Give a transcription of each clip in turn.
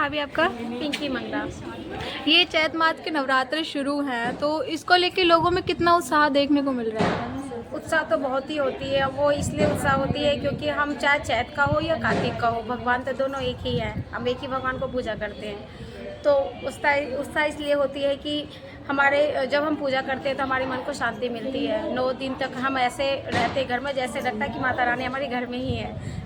भाभी आपका? पिंकी मंगला। ये चैत मास के नवरात्र शुरू हैं, तो इसको लेके लोगों में कितना उत्साह देखने को मिल रहा है? उत्साह तो बहुत ही होती है। वो इसलिए उत्साह होती है क्योंकि हम चाहे चैत का हो या कार्तिक का हो, भगवान तो दोनों एक ही हैं। हम एक ही भगवान को पूजा करते हैं। तो उत्साह इसलिए होती है कि हमारे जब हम पूजा करते हैं तो हमारे मन को शांति मिलती है। 9 दिन तक हम ऐसे रहते घर में, जैसे लगता है कि माता रानी हमारे घर में ही है।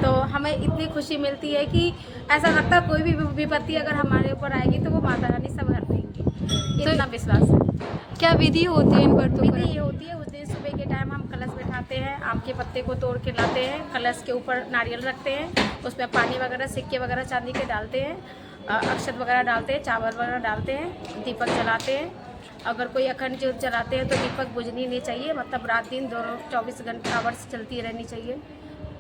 तो हमें इतनी खुशी मिलती है कि ऐसा लगता है कोई भी विपत्ति अगर हमारे ऊपर आएगी तो वो माता रानी सब हर देंगी, इतना विश्वास है। क्या विधि होती है इन व्रतों विधि पर? ये होती है, उस दिन सुबह के टाइम हम कलश बैठाते हैं, आम के पत्ते को तोड़ के लाते हैं, कलश के ऊपर नारियल रखते हैं, उसमें पानी वगैरह, सिक्के वगैरह चांदी के डालते हैं, अक्षत वगैरह डालते हैं, चावल वगैरह डालते हैं, दीपक जलाते हैं। अगर कोई अखंड ज्योत जलाते हैं तो दीपक बुझनी नहीं चाहिए, मतलब रात दिन दोनों 24 घंटे आवर्स चलती रहनी चाहिए।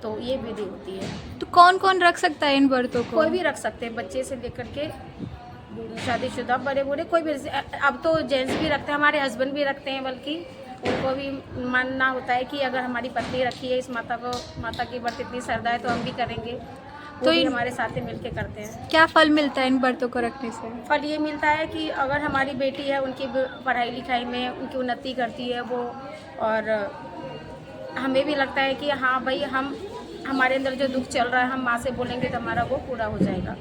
तो ये विधि होती है। तो कौन कौन रख सकता है इन व्रतों को? कोई भी रख सकते हैं, बच्चे से लेकर के शादीशुदा, बड़े बूढ़े, कोई भी। अब तो जेंट्स भी रखते हैं, हमारे हस्बैंड भी रखते हैं, बल्कि उनको भी मानना होता है कि अगर हमारी पत्नी रखी है इस माता की व्रत इतनी श्रद्धा है तो हम भी करेंगे। तो ये हमारे साथ ही मिलके करते हैं। क्या फल मिलता है इन व्रतों को रखने से? फल ये मिलता है कि अगर हमारी बेटी है, उनकी पढ़ाई लिखाई में उनकी उन्नति करती है वो, और हमें भी लगता है कि हाँ भाई, हमारे अंदर जो दुख चल रहा है हम माँ से बोलेंगे तो हमारा वो पूरा हो जाएगा।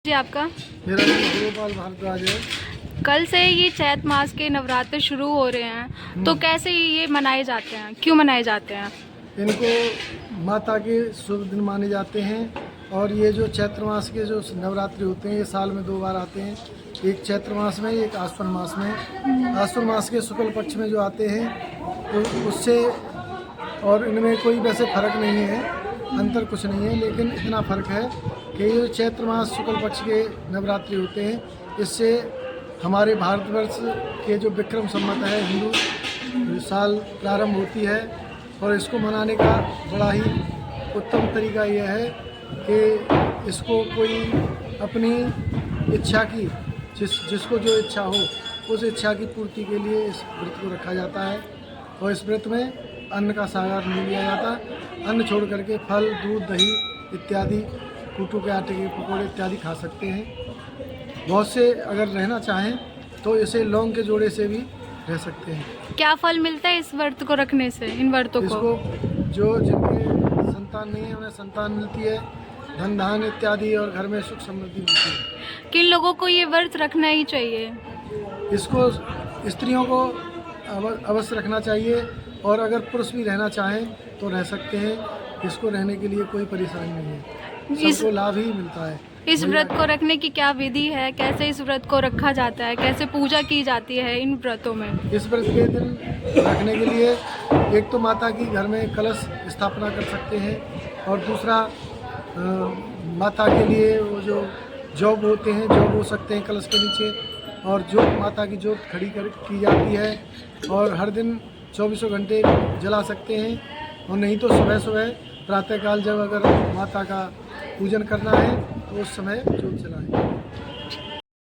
जी आपका? मेरा नाम गोपाल भारद्वाज है। कल से ये चैत मास के नवरात्र शुरू हो रहे हैं, तो कैसे ये मनाए जाते हैं, क्यों मनाए जाते हैं? इनको माता के शुभ दिन माने जाते हैं। और ये जो चैत्र मास के जो नवरात्रि होते हैं ये साल में 2 बार आते हैं, एक चैत्र मास में, एक आश्विन मास में। आश्विन मास के शुक्ल पक्ष में जो आते हैं तो उससे, और इनमें कोई वैसे फर्क नहीं है, अंतर कुछ नहीं है, लेकिन इतना फर्क है कि ये चैत्र मास शुक्ल पक्ष के नवरात्रि होते हैं, इससे हमारे भारतवर्ष के जो विक्रम संवत है हिंदू साल प्रारंभ होती है। और इसको मनाने का बड़ा ही उत्तम तरीका यह है कि इसको कोई अपनी इच्छा की, जिसको जो इच्छा हो उस इच्छा की पूर्ति के लिए इस व्रत को रखा जाता है। और इस व्रत में अन्न का सागर नहीं लिया जाता। अन्न छोड़ करके फल, दूध, दही इत्यादि, कूटू के आटे के पकौड़े इत्यादि खा सकते हैं। बहुत से अगर रहना चाहें तो इसे लौंग के जोड़े से भी रह सकते हैं। क्या फल मिलता है इस व्रत को रखने से, इन व्रतों को? इसको जो जिनके संतान नहीं है उन्हें संतान मिलती है, धन धान इत्यादि, और घर में सुख समृद्धि मिलती है। किन लोगों को ये व्रत रखना ही चाहिए? इसको स्त्रियों को अवश्य रखना चाहिए, और अगर पुरुष भी रहना चाहें तो रह सकते हैं। इसको रहने के लिए कोई परेशानी नहीं है, सबको लाभ ही मिलता है। इस व्रत को रखने की क्या विधि है, कैसे इस व्रत को रखा जाता है, कैसे पूजा की जाती है इन व्रतों में? इस व्रत के दिन रखने के लिए एक तो माता की घर में कलश स्थापना कर सकते हैं, और दूसरा माता के लिए वो जो जॉब होते हैं, जॉब हो सकते हैं कलश के नीचे, और जोत, माता की जोत खड़ी की जाती है, और हर दिन 24 घंटे जला सकते हैं। और नहीं तो सुबह सुबह प्रातःकाल जब अगर माता का पूजन करना है तो उस समय जोत जलाएं।